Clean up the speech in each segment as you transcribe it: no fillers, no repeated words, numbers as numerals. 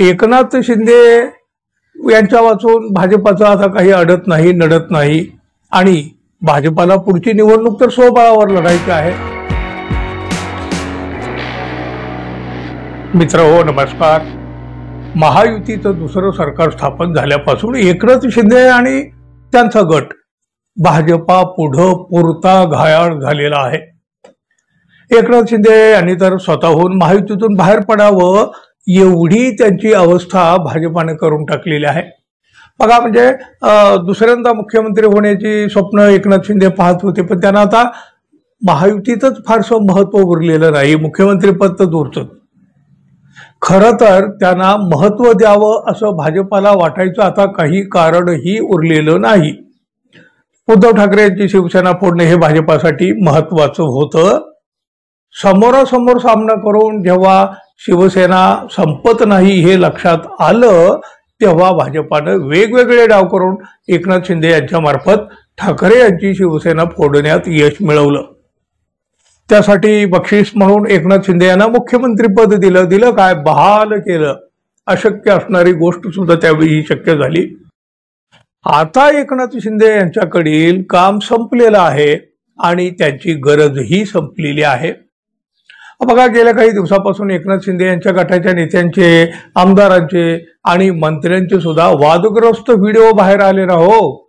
एकनाथ शिंदे यांच्या वाचून भाजपाचं आता काही अडत नाही, नडत नाही आणि भाजपाला पुढची निवडणूक तर स्वबळावर लढायची आहे. मित्रहो नमस्कार. महायुतीचं दुसरं सरकार स्थापन झाल्यापासून एकनाथ शिंदे आणि त्यांचा गट भाजपा पुढं पुरता घायाळ झालेला आहे. एकनाथ शिंदे यांनी तर स्वतःहून महायुतीतून बाहेर पडावं एवढी त्यांची अवस्था भाजपाने करून टाकलेली आहे. बघा, म्हणजे दुसऱ्यांदा मुख्यमंत्री होण्याची स्वप्न एकनाथ शिंदे पाहत होते, पण त्यांना आता महायुतीतच फारसं महत्व उरलेलं नाही. मुख्यमंत्री पद तर दूरच. खरं तर त्यांना महत्व द्यावं असं भाजपाला वाटायचं आता काही कारणही उरलेलं नाही. उद्धव ठाकरे यांची शिवसेना फोडणे हे भाजपासाठी महत्वाचं होतं. समोरासमोर सामना करून जेव्हा शिवसेना संपत नाही हे लक्षात आलं, तेव्हा भाजपानं वेगवेगळे डाव करून एकनाथ शिंदे यांच्या मार्फत ठाकरे यांची शिवसेना फोडण्यात यश मिळवलं. त्यासाठी बक्षीस म्हणून एकनाथ शिंदे यांना मुख्यमंत्रीपद दिलं काय बहाल केलं. अशक्य असणारी गोष्ट सुद्धा त्यावेळी शक्य झाली. आता एकनाथ शिंदे यांच्याकडील काम संपलेलं आहे आणि त्यांची गरजही संपलेली आहे. बघा, गेल्या काही दिवसापासून एकनाथ शिंदे यांच्या गटाच्या नेत्यांचे, आमदारांचे आणि मंत्र्यांचे सुद्धा वादग्रस्त व्हिडिओ बाहेर आले ना हो.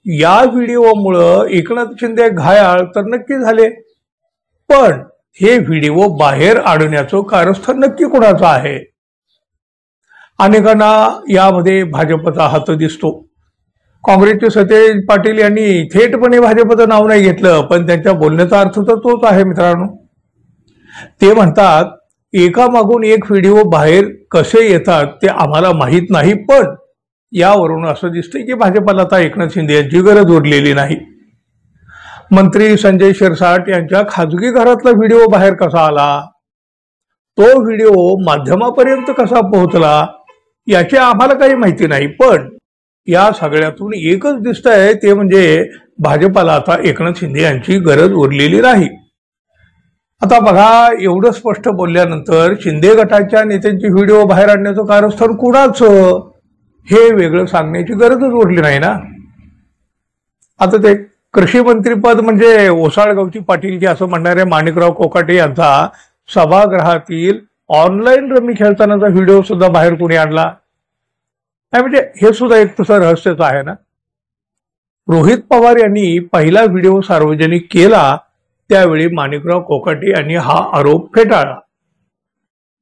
या व्हिडिओमुळं एकनाथ शिंदे घायाळ तर नक्की झाले, पण हे व्हिडिओ बाहेर आणण्याचं कारस्थान नक्की कोणाचं आहे? अनेकांना यामध्ये भाजपचा हात दिसतो. काँग्रेसचे सतेज पाटील यांनी थेटपणे भाजपचं नाव नाही घेतलं, पण त्यांच्या बोलण्याचा अर्थ तर तोच आहे मित्रांनो. ते म्हणतात, एकामागून एक व्हिडिओ बाहेर कसे येतात ते आम्हाला माहीत नाही, पण यावरून असं दिसतंय की भाजपाला आता एकनाथ शिंदे यांची गरज उरलेली नाही. मंत्री संजय शिरसाट यांच्या खाजगी घरातला व्हिडिओ बाहेर कसा आला, तो व्हिडिओ माध्यमापर्यंत कसा पोहोचला याची आम्हाला काही माहिती नाही, पण या सगळ्यातून एकच दिसतंय, ते म्हणजे भाजपाला आता एकनाथ शिंदे यांची गरज उरलेली नाही. आता बघा, एवढं स्पष्ट बोलल्यानंतर शिंदे गटाच्या नेत्यांची व्हिडिओ बाहेर आणण्याचं कारस्थान कुणाचं हे वेगळं सांगण्याची गरजच उरली नाही ना. आता ते कृषी मंत्रीपद म्हणजे ओसाळगावची पाटीलकी असं म्हणणारे माणिकराव कोकाटे यांचा सभागृहातील ऑनलाईन रमी खेळतानाचा व्हिडिओ सुद्धा बाहेर कोणी आणला नाही, म्हणजे हे सुद्धा एक तसं रहस्यच आहे ना. रोहित पवार यांनी पहिला व्हिडिओ सार्वजनिक केला त्यावेळी माणिकराव कोकाटे यांनी हा आरोप फेटाळला.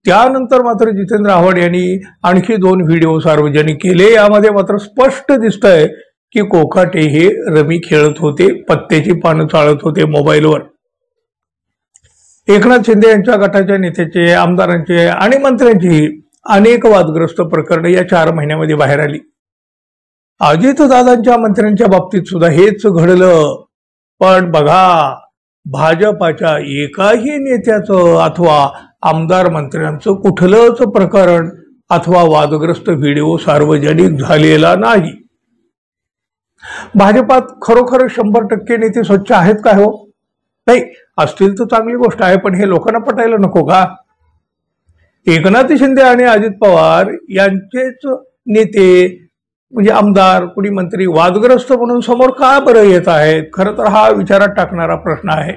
त्यानंतर मात्र जितेंद्र आव्हाड यांनी आणखी 2 व्हिडिओ सार्वजनिक केले. यामध्ये मात्र स्पष्ट दिसतंय की कोकाटे हे रमी खेळत होते, पत्त्याची पानं चाळत होते मोबाईलवर. एकनाथ शिंदे यांच्या गटाच्या नेत्याचे, आमदारांचे आणि मंत्र्यांची अनेक वादग्रस्त प्रकरणं या 4 महिन्यामध्ये बाहेर आली. अजितदादांच्या मंत्र्यांच्या बाबतीत सुद्धा हेच घडलं. पण बघा, भाजपाच्या एकाही नेत्याचं अथवा आमदार मंत्र्यांचं कुठलंच प्रकरण अथवा वादग्रस्त व्हिडिओ सार्वजनिक झालेला नाही. भाजपात खरोखर 100% नेते स्वच्छ आहेत का हो? नाही, असतील तर चांगली गोष्ट आहे, पण हे लोकांना पटायला नको का? एकनाथ शिंदे आणि अजित पवार यांचेच नेते म्हणजे आमदार, कुणी मंत्री वादग्रस्त म्हणून समोर का बरं येत आहेत? खरं तर हा विचारात टाकणारा प्रश्न आहे.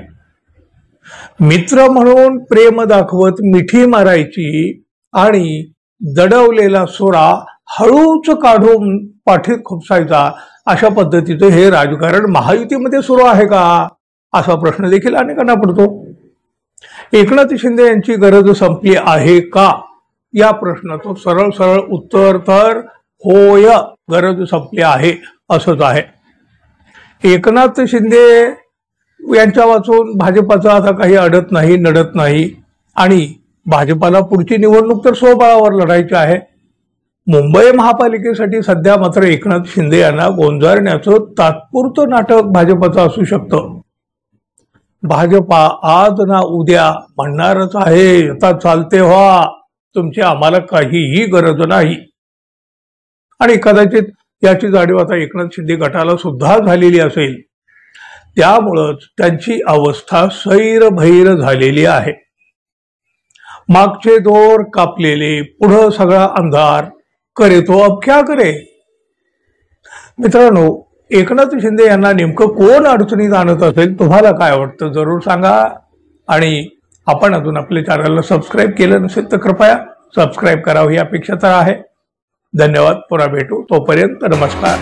मित्र म्हणून प्रेम दाखवत मिठी मारायची आणि दडवलेला सोरा हळूच काढून पाठीत खुपसायचा, अशा पद्धतीचं हे राजकारण महायुतीमध्ये सुरू आहे का, असा प्रश्न देखील अनेकांना पडतो. एकनाथ शिंदे यांची गरज संपली आहे का या प्रश्नाचं सरळ सरळ उत्तर तर होय, गरज संपली आहे असंच आहे. एकनाथ शिंदे यांच्या वाचून भाजपाचं आता काही अडत नाही, नडत नाही आणि भाजपाला पुढची निवडणूक तर स्वबळावर लढायची आहे. मुंबई महापालिकेसाठी सध्या मात्र एकनाथ शिंदे यांना गोंजारण्याचं तात्पुरतं नाटक भाजपाचं असू शकतं. भाजपा आज ना उद्या म्हणणारच आहे, आता चालते व्हा, तुमची आम्हाला काहीही गरज नाही. आणि कदाचित याची जाणीव आता एकनाथ शिंदे गटाला सुद्धा झालेली असेल. त्यामुळंच त्यांची अवस्था सैरभैर झालेली आहे. मागचे दोर कापलेले, पुढं सगळा अंधार, करे तो अब क्या करे. मित्रांनो, एकनाथ शिंदे यांना नेमकं कोण अडचणीत आणत असेल, तुम्हाला काय वाटतं जरूर सांगा. आणि आपण अजून आपल्या चॅनलला सबस्क्राईब केलं नसेल तर कृपया सबस्क्राईब करावं ही अपेक्षा तर आहे. धन्यवाद. पुन्हा भेटू. तोपर्यंत नमस्कार.